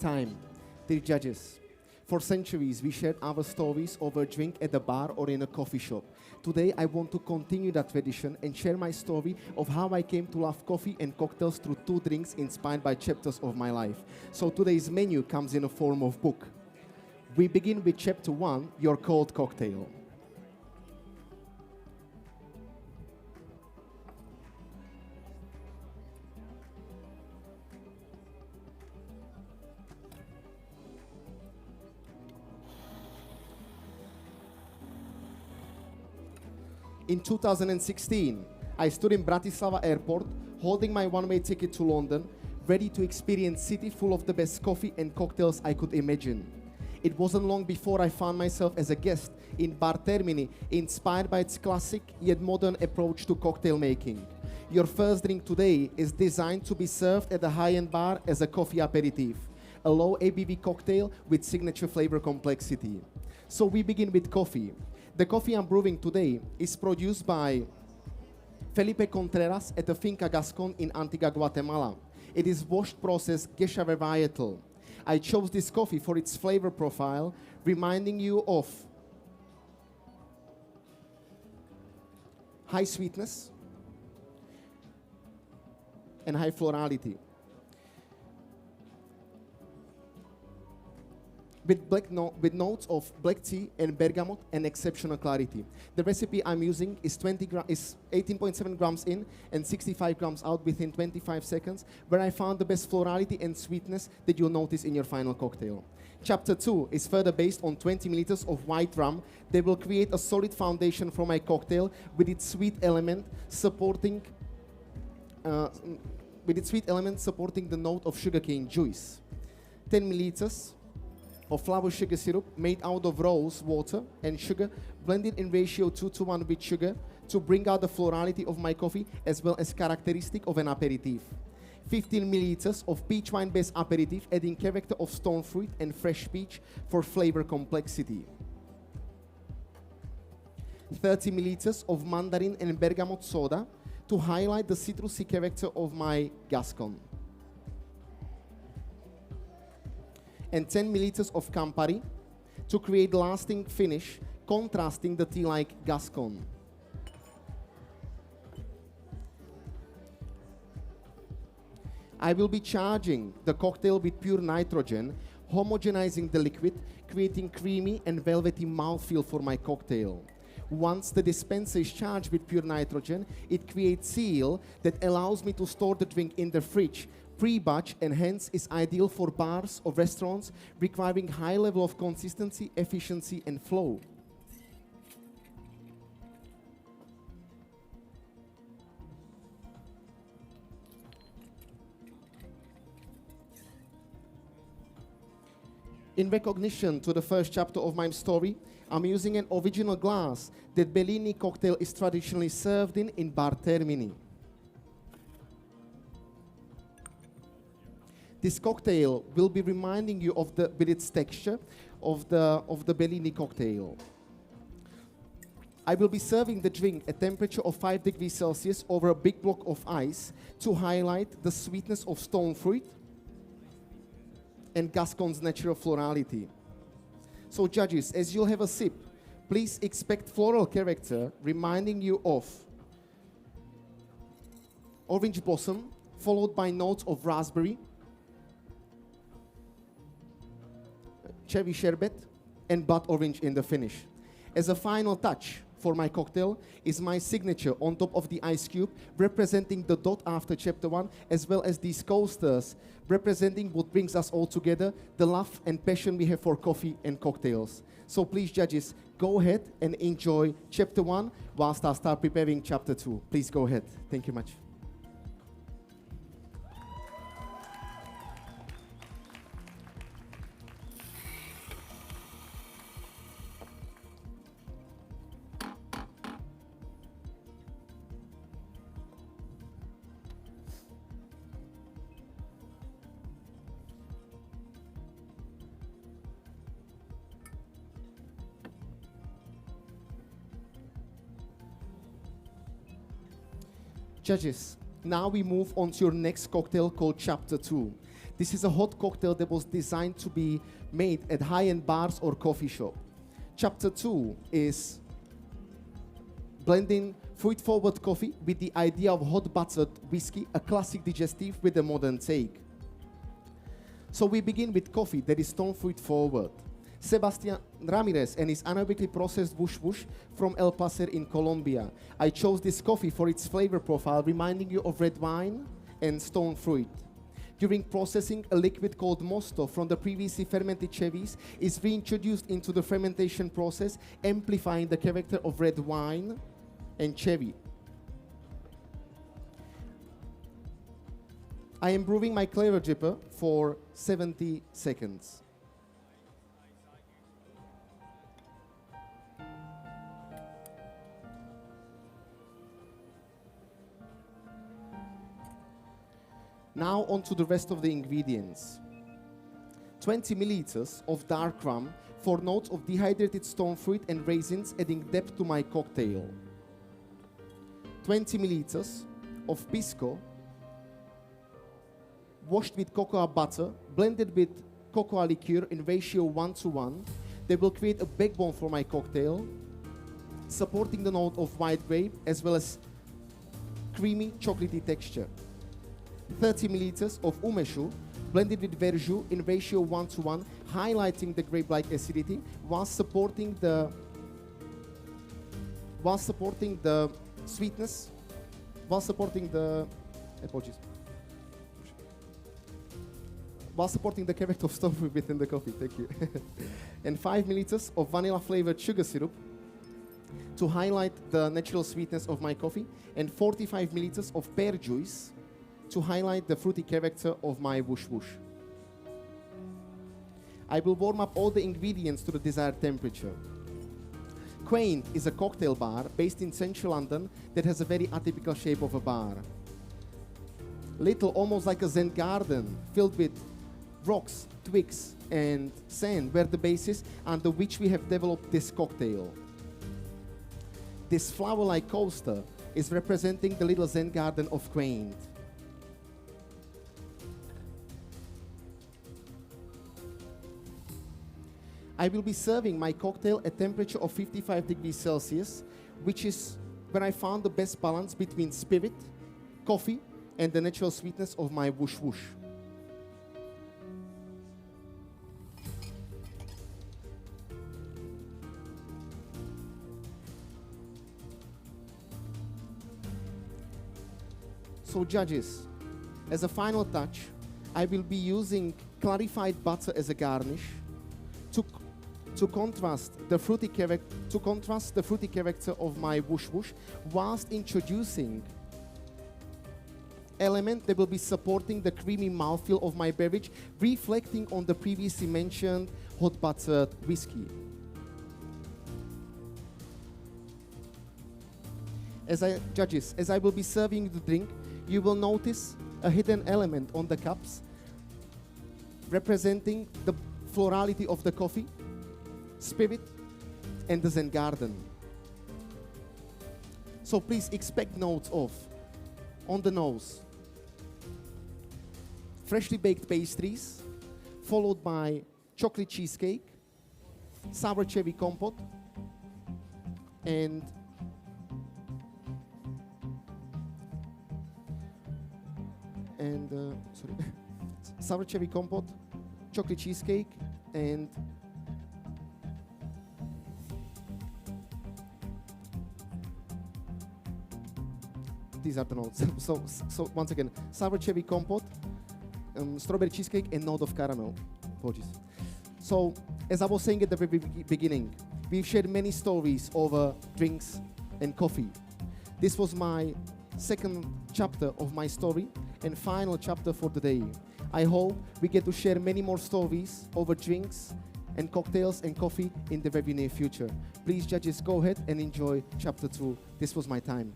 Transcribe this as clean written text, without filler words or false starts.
time. Dear judges, for centuries we shared our stories over a drink at a bar or in a coffee shop. Today I want to continue that tradition and share my story of how I came to love coffee and cocktails through two drinks inspired by chapters of my life. So today's menu comes in a form of book. We begin with chapter 1, your cold cocktail. In 2016, I stood in Bratislava airport, holding my one-way ticket to London, ready to experience a city full of the best coffee and cocktails I could imagine. It wasn't long before I found myself as a guest in Bar Termini, inspired by its classic yet modern approach to cocktail making. Your first drink today is designed to be served at a high-end bar as a coffee aperitif, a low ABV cocktail with signature flavor complexity. So we begin with coffee. The coffee I'm brewing today is produced by Felipe Contreras at the Finca Gascon in Antigua, Guatemala. It is washed processed geisha varietal. I chose this coffee for its flavor profile, reminding you of high sweetness and high florality. With notes of black tea and bergamot and exceptional clarity. The recipe I'm using is 18.7 grams in and 65 grams out within 25 seconds, where I found the best florality and sweetness that you'll notice in your final cocktail. Chapter 2 is further based on 20 milliliters of white rum that will create a solid foundation for my cocktail with its sweet element supporting the note of sugarcane juice. 10 milliliters of flour sugar syrup made out of rose water and sugar blended in ratio 2:1 with sugar to bring out the florality of my coffee as well as characteristic of an aperitif. 15 milliliters of peach wine based aperitif adding character of stone fruit and fresh peach for flavor complexity. 30 milliliters of mandarin and bergamot soda to highlight the citrusy character of my Gascon. And 10 milliliters of Campari to create lasting finish, contrasting the tea like Gascon. I will be charging the cocktail with pure nitrogen, homogenizing the liquid, creating creamy and velvety mouthfeel for my cocktail. Once the dispenser is charged with pure nitrogen, it creates seal that allows me to store the drink in the fridge, pre-batch, and hence is ideal for bars or restaurants requiring high level of consistency, efficiency, and flow. In recognition to the first chapter of my story, I'm using an original glass that Bellini cocktail is traditionally served in Bar Termini. This cocktail will be reminding you of with its texture of the Bellini cocktail. I will be serving the drink at temperature of 5 degrees Celsius over a big block of ice to highlight the sweetness of stone fruit and Gascon's natural florality. So judges, as you'll have a sip, please expect floral character reminding you of orange blossom, followed by notes of raspberry, cherry sherbet, and blood orange in the finish. As a final touch for my cocktail is my signature on top of the ice cube, representing the dot after chapter 1, as well as these coasters, representing what brings us all together, the love and passion we have for coffee and cocktails. So please, judges, go ahead and enjoy chapter 1 whilst I start preparing chapter 2. Please go ahead. Thank you much. Judges, Now we move on to your next cocktail called Chapter 2. This is a hot cocktail that was designed to be made at high-end bars or coffee shop. Chapter 2 is blending fruit-forward coffee with the idea of hot buttered whiskey, a classic digestive with a modern take. So we begin with coffee that is stone fruit forward. Sebastian Ramirez and his anaerobically processed Wush Wush from El Paso in Colombia. I chose this coffee for its flavor profile, reminding you of red wine and stone fruit. During processing, a liquid called mosto from the previously fermented cherries is reintroduced into the fermentation process, amplifying the character of red wine and cherry. I am brewing my clever dripper for 70 seconds. Now on to the rest of the ingredients. 20 milliliters of dark rum for notes of dehydrated stone fruit and raisins, adding depth to my cocktail. 20 milliliters of pisco washed with cocoa butter, blended with cocoa liqueur in ratio 1:1. They will create a backbone for my cocktail, supporting the note of white grape as well as creamy chocolatey texture. 30 milliliters of umeshu, blended with verjus in ratio 1:1, highlighting the grape-like acidity while supporting the sweetness, while supporting the character of stone fruit within the coffee. Thank you. And 5 milliliters of vanilla-flavored sugar syrup to highlight the natural sweetness of my coffee, and 45 milliliters of pear juice to highlight the fruity character of my Wush Wush. I will warm up all the ingredients to the desired temperature. Quaint is a cocktail bar based in central London that has a very atypical shape of a bar. Little, almost like a Zen garden, filled with rocks, twigs, and sand were the basis under which we have developed this cocktail. This flower-like coaster is representing the little Zen garden of Quaint. I will be serving my cocktail at temperature of 55 degrees Celsius, which is where I found the best balance between spirit, coffee, and the natural sweetness of my Wush Wush. So judges, as a final touch, I will be using clarified butter as a garnish to contrast the fruity character of my Wush Wush, whilst introducing element that will be supporting the creamy mouthfeel of my beverage, reflecting on the previously mentioned hot buttered whiskey. Judges, as I will be serving the drink, you will notice a hidden element on the cups representing the florality of the coffee, spirit, and the Zen garden. So please expect notes of, on the nose, freshly baked pastries, followed by chocolate cheesecake, sour cherry compote, and sour cherry compote, chocolate cheesecake, and these are the notes. So once again, sour cherry compote, strawberry cheesecake, and note of caramel. Apologies. So, as I was saying at the very beginning, we've shared many stories over drinks and coffee. This was my second chapter of my story and final chapter for the day. I hope we get to share many more stories over drinks and cocktails and coffee in the very near future. Please, judges, go ahead and enjoy chapter 2. This was my time.